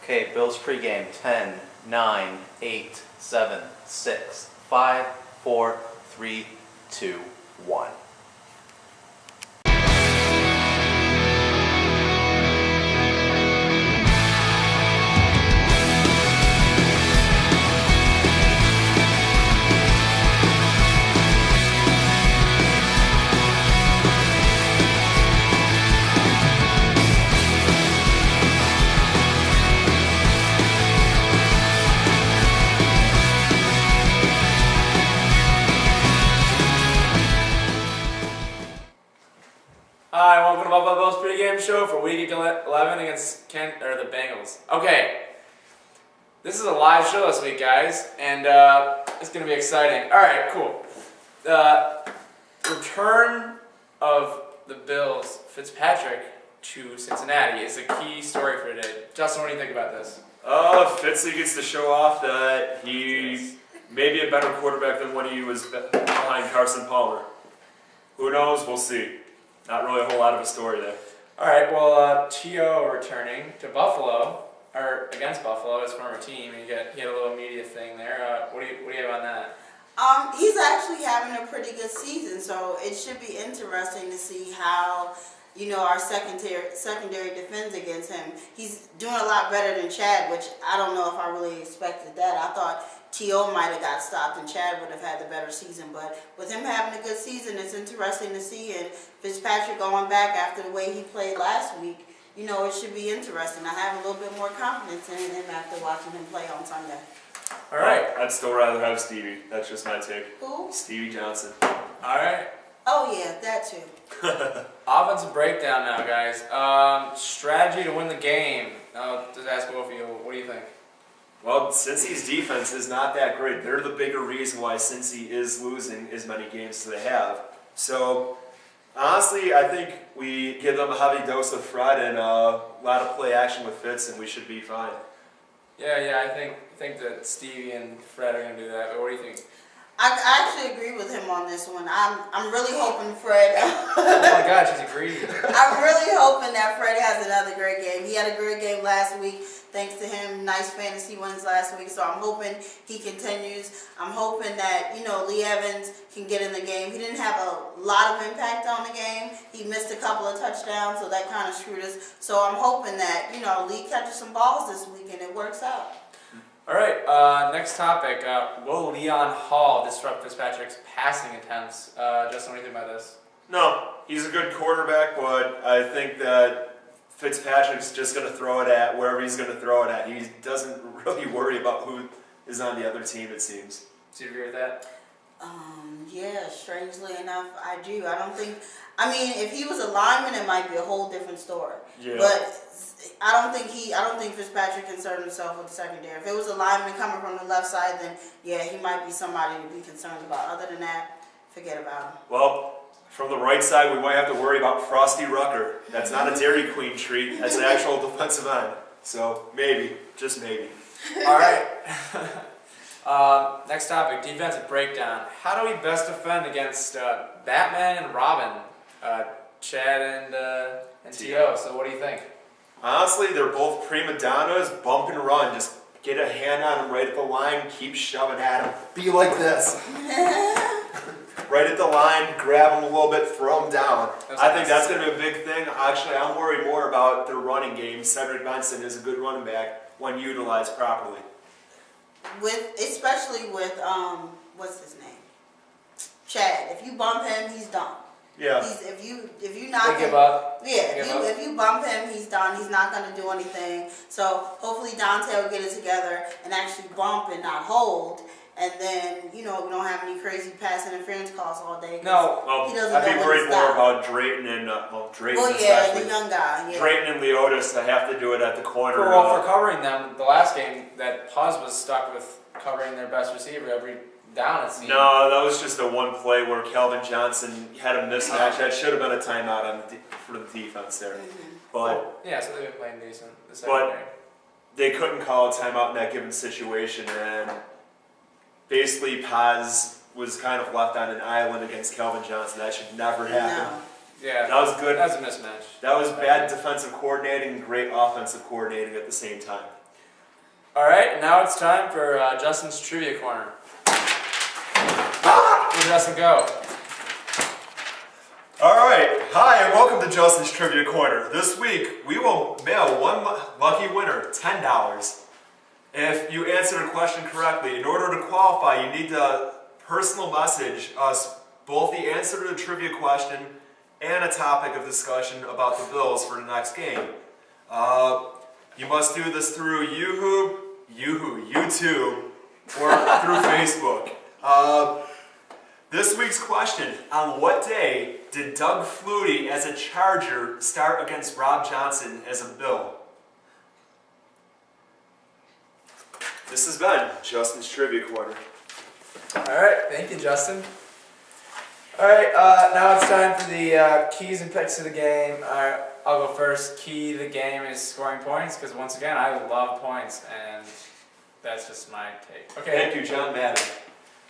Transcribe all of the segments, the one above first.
Okay, Bills pregame. 10, 9, 8, 7, 6, 5, 4, 3, 2, 1. Hi, welcome to the Bills Pregame show for week 11 against the Bengals. Okay, this is a live show this week, guys, and it's going to be exciting. All right, cool. The return of the Bills, Fitzpatrick, to Cincinnati is a key story for today. Justin, what do you think about this? Fitzy gets to show off that he may be a better quarterback than when he was behind Carson Palmer. Who knows? We'll see. Not really a whole lot of a story there. All right, well, T.O. returning to Buffalo, or against Buffalo, his former team. He had a little media thing there. What do you have on that? He's actually having a pretty good season, so it should be interesting to see how, our secondary defends against him. He's doing a lot better than Chad, which I don't know if I really expected that. I thought T.O. might have got stopped and Chad would have had the better season, but with him having a good season, it's interesting to see, and Fitzpatrick going back after the way he played last week, it should be interesting. I have a little bit more confidence in him after watching him play on Sunday. All right. I'd still rather have Stevie. That's just my take. Who? Stevie Johnson. All right. Oh, yeah, that too. Offensive breakdown now, guys. Strategy to win the game. Just ask both of you, what do you think? Well, Cincy's defense is not that great. They're the bigger reason why Cincy is losing as many games as they have. So, honestly, I think we give them a heavy dose of Fred and a lot of play action with Fitz, and we should be fine. Yeah, I think that Stevie and Fred are going to do that, but what do you think? I actually agree with him on this one. I'm really hoping Fred. Oh my God, she's agreed. I'm really hoping that Fred has another great game. He had a great game last week. Thanks to him, nice fantasy wins last week. So I'm hoping he continues. I'm hoping that, Lee Evans can get in the game. He didn't have a lot of impact on the game. He missed a couple of touchdowns, so that kind of screwed us. So I'm hoping that, Lee catches some balls this week and it works out. All right, next topic. Will Leon Hall disrupt Fitzpatrick's passing attempts? Justin, what do you think about this? No, he's a good quarterback, but I think that Fitzpatrick's just going to throw it at wherever he's going to throw it at. He doesn't really worry about who is on the other team, it seems. Do you agree with that? Yeah, strangely enough, I do. If he was a lineman, it might be a whole different story. Yeah. But I don't think Fitzpatrick concerned himself with the secondary. If it was a lineman coming from the left side, then yeah, he might be somebody to be concerned about. Other than that, forget about him. Well, from the right side, we might have to worry about Frosty Rucker. That's not a Dairy Queen treat. That's an actual defensive end. So maybe, just maybe. All right. Next topic, defensive breakdown. How do we best defend against Batman and Robin, Chad and T.O.? So what do you think? Honestly, they're both prima donnas, bump and run. Just get a hand on them right at the line, keep shoving at them. Be like this. Right at the line, grab them a little bit, throw them down. I think that's going to be a big thing. Actually, I'm worried more about their running game. Cedric Benson is a good running back when utilized properly. Especially with what's his name? Chad. If you bump him, he's done. Yeah. If you knock him, give up. Yeah. If you bump him, he's done. He's not going to do anything. So hopefully Dante will get it together and actually bump and not hold. And then we don't have any crazy pass interference calls all day. No. Well, he doesn't I'd be know worried when to more stop. about Drayton and Drayton Well, yeah, especially. the young guy. Yeah. Drayton and Leotis that have to do it at the corner. For covering them, the last game, that Puz was stuck with covering their best receiver every down, it seemed. No, that was just a one play where Calvin Johnson had a mismatch. That should have been a timeout for the defense there. Mm-hmm. But yeah, so they've been playing decent. But they couldn't call a timeout in that given situation, and basically Paz was kind of left on an island against Calvin Johnson. That should never happen. No. Yeah, that was good. That was a mismatch. That was bad defensive coordinating, great offensive coordinating at the same time. All right, now it's time for Justin's Trivia Corner. Where Justin go? Alright, hi and welcome to Justin's Trivia Corner. This week we will mail one lucky winner $10. If you answer the question correctly, in order to qualify, you need to personal message us both the answer to the trivia question and a topic of discussion about the Bills for the next game. You must do this through YouTube, or through Facebook. This week's question, on what day did Doug Flutie as a Charger start against Rob Johnson as a Bill? This has been Justin's Trivia Corner. Alright, thank you, Justin. Alright, now it's time for the keys and picks of the game. Alright, I'll go first. Key to the game is scoring points, because once again, I love points, and that's just my take. Okay. Thank you, John Madden.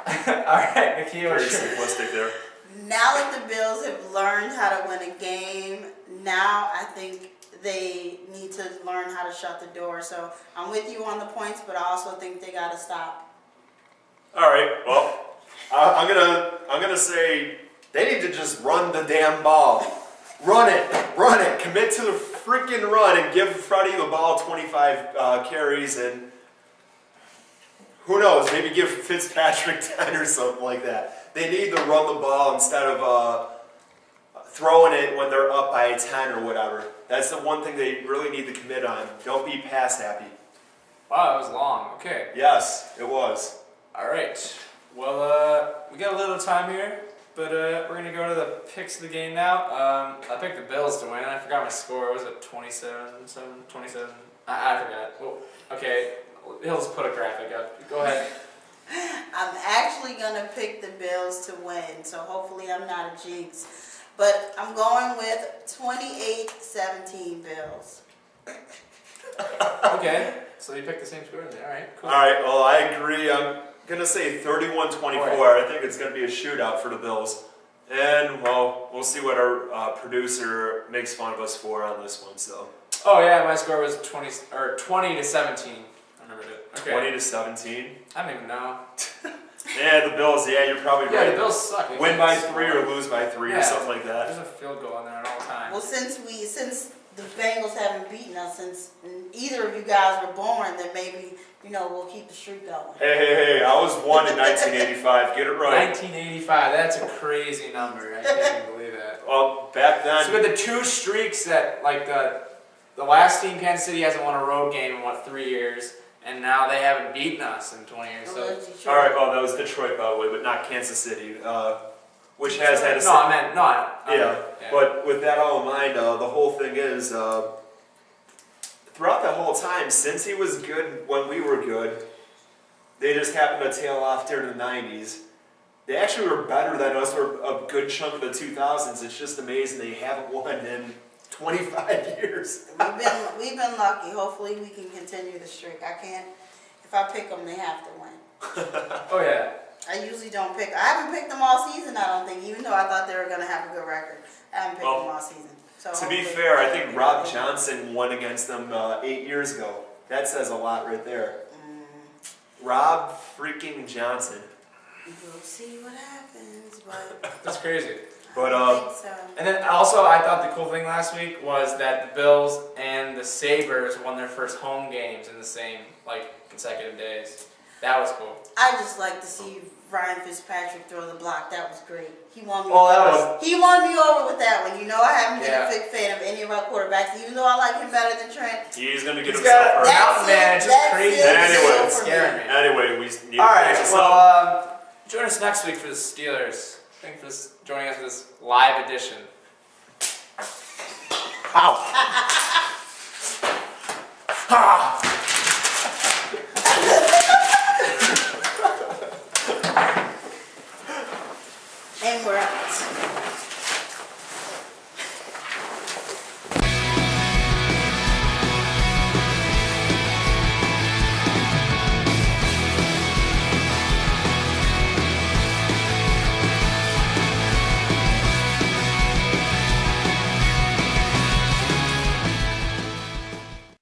Alright, Nakia, Very what's your... simplistic there. Now that the Bills have learned how to win a game, now I think they need to learn how to shut the door. So I'm with you on the points, but I also think they got to stop. All right. Well, I'm gonna say they need to just run the damn ball. Run it. Commit to the freaking run and give Freddie the ball 25 carries and. Who knows, maybe give Fitzpatrick 10 or something like that. They need to run the ball instead of throwing it when they're up by 10 or whatever. That's the one thing they really need to commit on. Don't be pass happy. Wow, that was long. Okay. Yes, it was. Alright. Well, we got a little time here, but we're going to go to the picks of the game now. I picked the Bills to win. I forgot my score. Was it 27? I forgot. Well, okay. He'll just put a graphic up. Go ahead. I'm actually going to pick the Bills to win, so hopefully I'm not a jinx. But I'm going with 28-17 Bills. Okay, so you picked the same score then. All right, cool. All right, well, I agree. I'm going to say 31-24. I think it's going to be a shootout for the Bills. And, well, we'll see what our producer makes fun of us for on this one. So. Oh, yeah, my score was 20-17. Okay. 20-17. I don't even know. Yeah, the Bills. Yeah, you're probably right. Yeah, the Bills suck. Win by 3 or lose by 3 or something like that. There's a field goal in there at all times. Well, since the Bengals haven't beaten us since either of you guys were born, then maybe we'll keep the streak going. Hey! I was 1 in 1985. Get it right. 1985. That's a crazy number. I can't even believe that. Well, back then. So with the 2 streaks that the last team, Kansas City, hasn't won a road game in 3 years. And now they haven't beaten us in 20 years. So. All right, well, that was Detroit, by the way, but not Kansas City, which has had a... No, I meant not. Yeah, but with that all in mind, the whole thing is, throughout that whole time, since he was good when we were good, they just happened to tail off during the 90s. They actually were better than us for a good chunk of the 2000s. It's just amazing they haven't won in 25 years. We've been lucky. Hopefully we can continue the streak. I can't. If I pick them, they have to win. Oh yeah. I usually don't pick. I haven't picked them all season. I don't think, even though I thought they were going to have a good record. I haven't picked them all season. So to be fair, I think Rob Johnson won against them 8 years ago. That says a lot right there. Rob freaking Johnson. We'll see what happens, but That's crazy. But I think so. And then also, I thought the cool thing last week was that the Bills and the Sabres won their first home games in the same consecutive days. That was cool. I just like to see Ryan Fitzpatrick throw the block. That was great. He won me. He won me over with that one. I haven't been a big fan of any of our quarterbacks, even though I like him better than Trent. He's gonna get himself hurt. Mountain man, it's just crazy. Anyway, we need. All right. Well, join us next week for the Steelers. Thanks for joining us for this live edition. Ow.